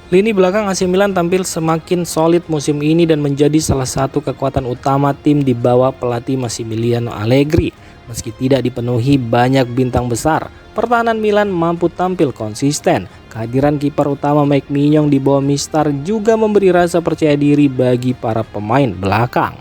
Lini belakang AC Milan tampil semakin solid musim ini dan menjadi salah satu kekuatan utama tim di bawah pelatih Massimiliano Allegri. Meski tidak dipenuhi banyak bintang besar, pertahanan Milan mampu tampil konsisten. Kehadiran kiper utama Mike Maignan di bawah Mistar juga memberi rasa percaya diri bagi para pemain belakang.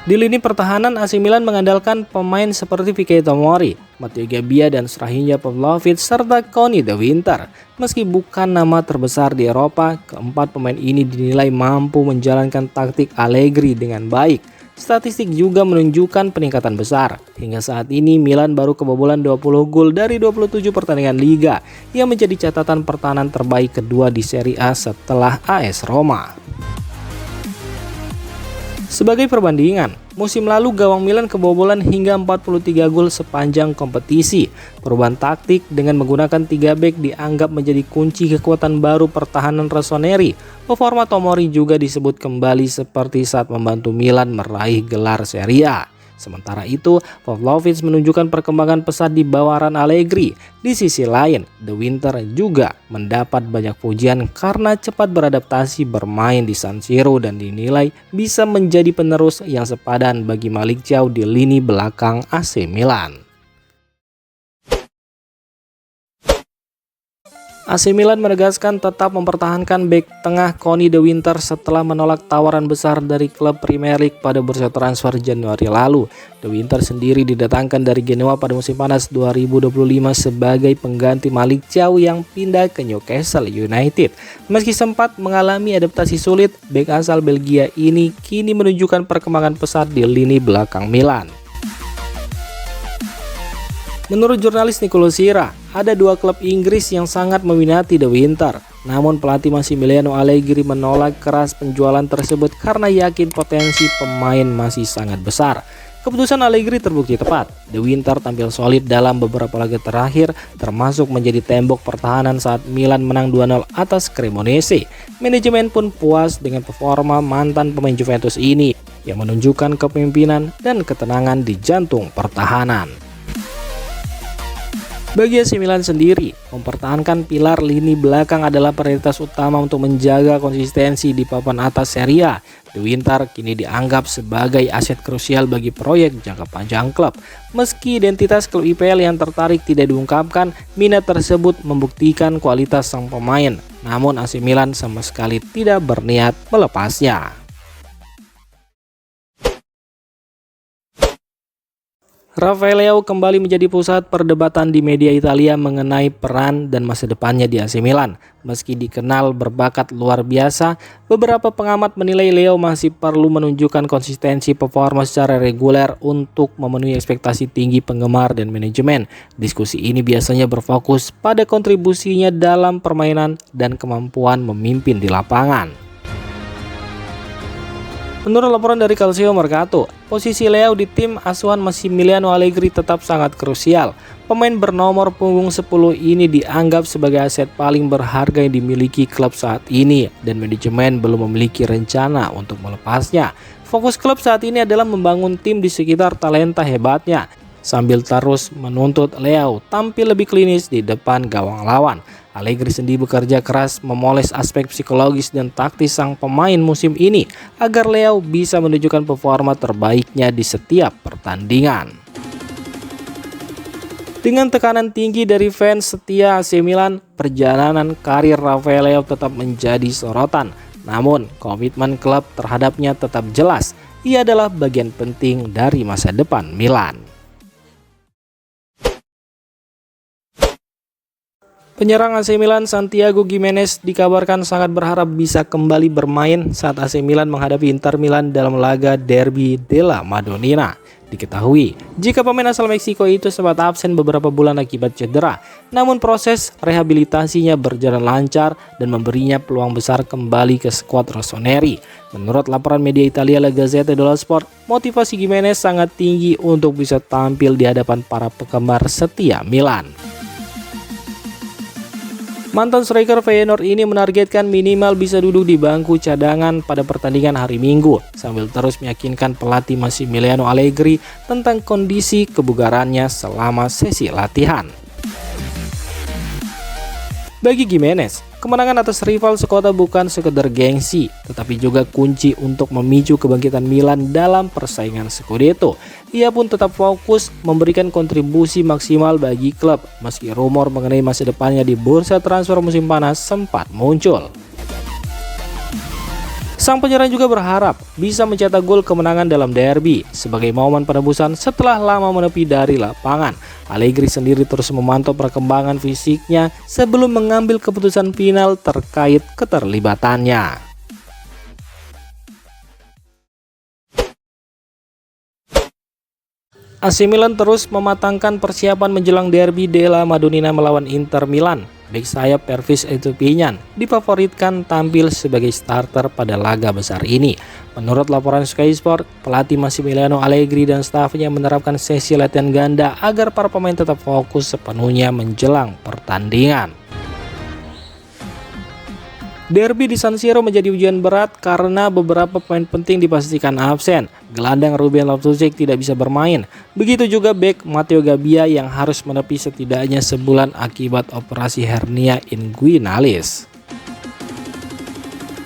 Di lini pertahanan, AC Milan mengandalkan pemain seperti Vicky Tomori, Matteo Gabbia dan Strahinja Pavlovic serta Conny De Winter. Meski bukan nama terbesar di Eropa, keempat pemain ini dinilai mampu menjalankan taktik Allegri dengan baik. Statistik juga menunjukkan peningkatan besar. Hingga saat ini Milan baru kebobolan 20 gol dari 27 pertandingan Liga, yang menjadi catatan pertahanan terbaik kedua di Serie A setelah AS Roma. Sebagai perbandingan, musim lalu gawang Milan kebobolan hingga 43 gol sepanjang kompetisi. Perubahan taktik dengan menggunakan 3 bek dianggap menjadi kunci kekuatan baru pertahanan Rossoneri. Performa Tomori juga disebut kembali seperti saat membantu Milan meraih gelar Serie A. Sementara itu, Pavlovic menunjukkan perkembangan pesat di bawahan Allegri. Di sisi lain, De Winter juga mendapat banyak pujian karena cepat beradaptasi bermain di San Siro dan dinilai bisa menjadi penerus yang sepadan bagi Malick Thiaw di lini belakang AC Milan. AC Milan menegaskan tetap mempertahankan bek tengah Conny De Winter setelah menolak tawaran besar dari klub Premier League pada bursa transfer Januari lalu. De Winter sendiri didatangkan dari Genoa pada musim panas 2025 sebagai pengganti Malick Thiaw yang pindah ke Newcastle United. Meski sempat mengalami adaptasi sulit, bek asal Belgia ini kini menunjukkan perkembangan pesat di lini belakang Milan. Menurut jurnalis Nicolo Sira, ada 2 klub Inggris yang sangat meminati De Winter. Namun pelatih Massimiliano Allegri menolak keras penjualan tersebut karena yakin potensi pemain masih sangat besar. Keputusan Allegri terbukti tepat. De Winter tampil solid dalam beberapa laga terakhir, termasuk menjadi tembok pertahanan saat Milan menang 2-0 atas Cremonese. Manajemen pun puas dengan performa mantan pemain Juventus ini yang menunjukkan kepemimpinan dan ketenangan di jantung pertahanan. Bagi AC Milan sendiri, mempertahankan pilar lini belakang adalah prioritas utama untuk menjaga konsistensi di papan atas Serie A. De Winter kini dianggap sebagai aset krusial bagi proyek jangka panjang klub. Meski identitas klub IPL yang tertarik tidak diungkapkan, minat tersebut membuktikan kualitas sang pemain. Namun AC Milan sama sekali tidak berniat melepasnya. Rafael Leao kembali menjadi pusat perdebatan di media Italia mengenai peran dan masa depannya di AC Milan. Meski dikenal berbakat luar biasa, beberapa pengamat menilai Leo masih perlu menunjukkan konsistensi performa secara reguler untuk memenuhi ekspektasi tinggi penggemar dan manajemen. Diskusi ini biasanya berfokus pada kontribusinya dalam permainan dan kemampuan memimpin di lapangan. Menurut laporan dari Calcio Mercato, posisi Leo di tim asuhan Massimiliano Allegri tetap sangat krusial. Pemain bernomor punggung 10 ini dianggap sebagai aset paling berharga yang dimiliki klub saat ini dan manajemen belum memiliki rencana untuk melepasnya. Fokus klub saat ini adalah membangun tim di sekitar talenta hebatnya, sambil terus menuntut Leo tampil lebih klinis di depan gawang lawan. Allegri sendiri bekerja keras memoles aspek psikologis dan taktis sang pemain musim ini agar Leo bisa menunjukkan performa terbaiknya di setiap pertandingan. Dengan tekanan tinggi dari fans setia AC Milan, perjalanan karir Rafael Leo tetap menjadi sorotan. Namun, komitmen klub terhadapnya tetap jelas. Ia adalah bagian penting dari masa depan Milan. Penyerang AC Milan Santiago Gimenez dikabarkan sangat berharap bisa kembali bermain saat AC Milan menghadapi Inter Milan dalam laga Derby della Madonnina. Diketahui, jika pemain asal Meksiko itu sempat absen beberapa bulan akibat cedera, namun proses rehabilitasinya berjalan lancar dan memberinya peluang besar kembali ke skuad Rossoneri. Menurut laporan media Italia La Gazzetta dello Sport, motivasi Gimenez sangat tinggi untuk bisa tampil di hadapan para penggemar setia Milan. Mantan striker Feyenoord ini menargetkan minimal bisa duduk di bangku cadangan pada pertandingan hari Minggu, sambil terus meyakinkan pelatih Massimiliano Allegri tentang kondisi kebugarannya selama sesi latihan. Bagi Gimenez, kemenangan atas rival sekota bukan sekedar gengsi, tetapi juga kunci untuk memicu kebangkitan Milan dalam persaingan Scudetto. Ia pun tetap fokus memberikan kontribusi maksimal bagi klub, meski rumor mengenai masa depannya di bursa transfer musim panas sempat muncul. Sang penyerang juga berharap bisa mencetak gol kemenangan dalam derby sebagai momen penebusan setelah lama menepi dari lapangan. Allegri sendiri terus memantau perkembangan fisiknya sebelum mengambil keputusan final terkait keterlibatannya. AC Milan terus mematangkan persiapan menjelang derby della Madonnina melawan Inter Milan. Bek sayap Pervis Estupiñán difavoritkan tampil sebagai starter pada laga besar ini. Menurut laporan Sky Sport, pelatih Massimiliano Allegri dan stafnya menerapkan sesi latihan ganda agar para pemain tetap fokus sepenuhnya menjelang pertandingan. Derby di San Siro menjadi ujian berat karena beberapa pemain penting dipastikan absen. Gelandang Ruben Loftus-Cheek tidak bisa bermain. Begitu juga bek Matteo Gabbia yang harus menepi setidaknya sebulan akibat operasi hernia inguinalis.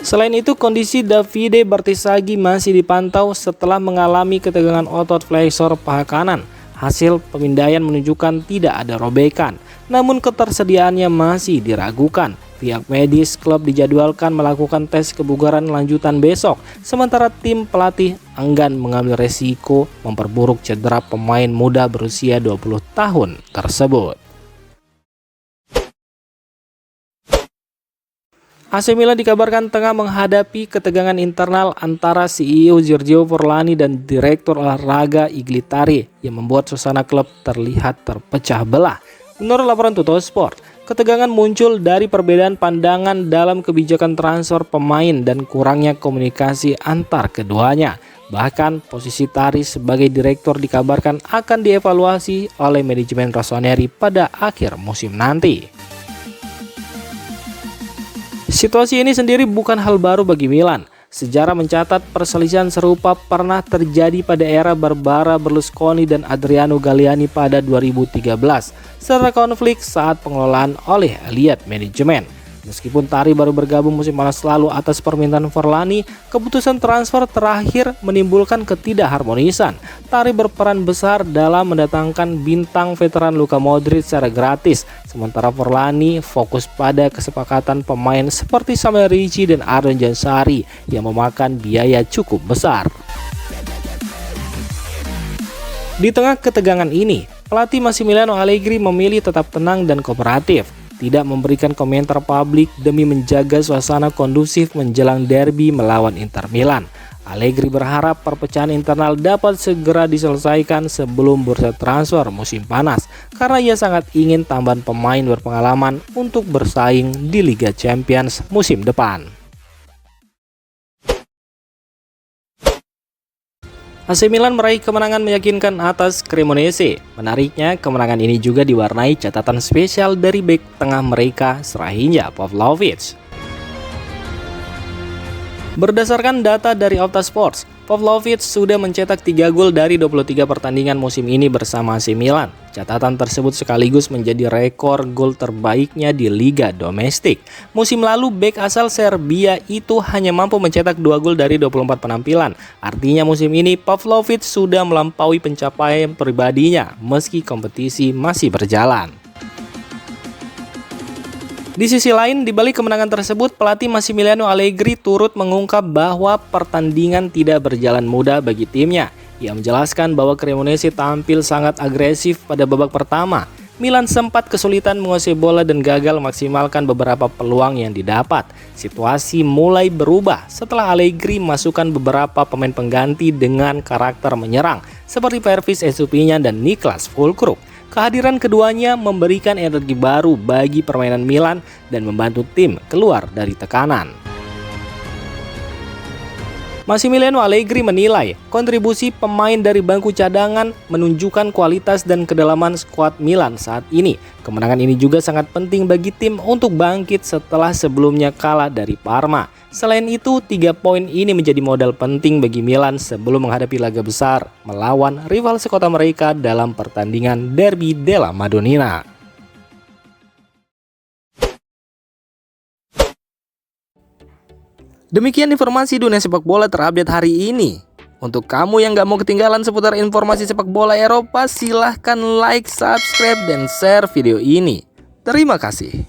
Selain itu, kondisi Davide Bertisaghi masih dipantau setelah mengalami ketegangan otot flexor paha kanan. Hasil pemindaian menunjukkan tidak ada robekan, namun ketersediaannya masih diragukan. Pihak medis klub dijadwalkan melakukan tes kebugaran lanjutan besok, sementara tim pelatih enggan mengambil resiko memperburuk cedera pemain muda berusia 20 tahun tersebut. AC Milan dikabarkan tengah menghadapi ketegangan internal antara CEO Giorgio Forlani dan Direktur Olahraga Iglitari yang membuat suasana klub terlihat terpecah belah. Menurut laporan Tuttosport, ketegangan muncul dari perbedaan pandangan dalam kebijakan transfer pemain dan kurangnya komunikasi antar keduanya. Bahkan posisi Tari sebagai direktur dikabarkan akan dievaluasi oleh manajemen Rossoneri pada akhir musim nanti. Situasi ini sendiri bukan hal baru bagi Milan. Sejarah mencatat perselisihan serupa pernah terjadi pada era Barbara Berlusconi dan Adriano Galliani pada 2013, serta konflik saat pengelolaan oleh Elliott Management. Meskipun Tari baru bergabung musim panas lalu atas permintaan Forlani, keputusan transfer terakhir menimbulkan ketidakharmonisan. Tari berperan besar dalam mendatangkan bintang veteran Luka Modric secara gratis, sementara Forlani fokus pada kesepakatan pemain seperti Samuel Ricci dan Ardon Jansari yang memakan biaya cukup besar. Di tengah ketegangan ini, pelatih Massimiliano Allegri memilih tetap tenang dan kooperatif, tidak memberikan komentar publik demi menjaga suasana kondusif menjelang derby melawan Inter Milan. Allegri berharap perpecahan internal dapat segera diselesaikan sebelum bursa transfer musim panas, karena ia sangat ingin tambahan pemain berpengalaman untuk bersaing di Liga Champions musim depan. AC Milan meraih kemenangan meyakinkan atas Cremonese. Menariknya, kemenangan ini juga diwarnai catatan spesial dari bek tengah mereka, Strahinja Pavlovic. Berdasarkan data dari Opta Sports, Pavlovic sudah mencetak 3 gol dari 23 pertandingan musim ini bersama AC Milan. Catatan tersebut sekaligus menjadi rekor gol terbaiknya di liga domestik. Musim lalu bek asal Serbia itu hanya mampu mencetak 2 gol dari 24 penampilan. Artinya musim ini Pavlovic sudah melampaui pencapaian pribadinya meski kompetisi masih berjalan. Di sisi lain, di balik kemenangan tersebut, pelatih Massimiliano Allegri turut mengungkap bahwa pertandingan tidak berjalan mudah bagi timnya. Ia menjelaskan bahwa Cremonese tampil sangat agresif pada babak pertama. Milan sempat kesulitan menguasai bola dan gagal maksimalkan beberapa peluang yang didapat. Situasi mulai berubah setelah Allegri masukkan beberapa pemain pengganti dengan karakter menyerang, seperti Pervis Estupiñán dan Niklas Füllkrug. Kehadiran keduanya memberikan energi baru bagi permainan Milan dan membantu tim keluar dari tekanan. Massimiliano Allegri menilai kontribusi pemain dari bangku cadangan menunjukkan kualitas dan kedalaman skuad Milan saat ini. Kemenangan ini juga sangat penting bagi tim untuk bangkit setelah sebelumnya kalah dari Parma. Selain itu, 3 poin ini menjadi modal penting bagi Milan sebelum menghadapi laga besar melawan rival sekota mereka dalam pertandingan Derby della Madonnina. Demikian informasi dunia sepak bola terupdate hari ini. Untuk kamu yang gak mau ketinggalan seputar informasi sepak bola Eropa, silahkan like, subscribe, dan share video ini. Terima kasih.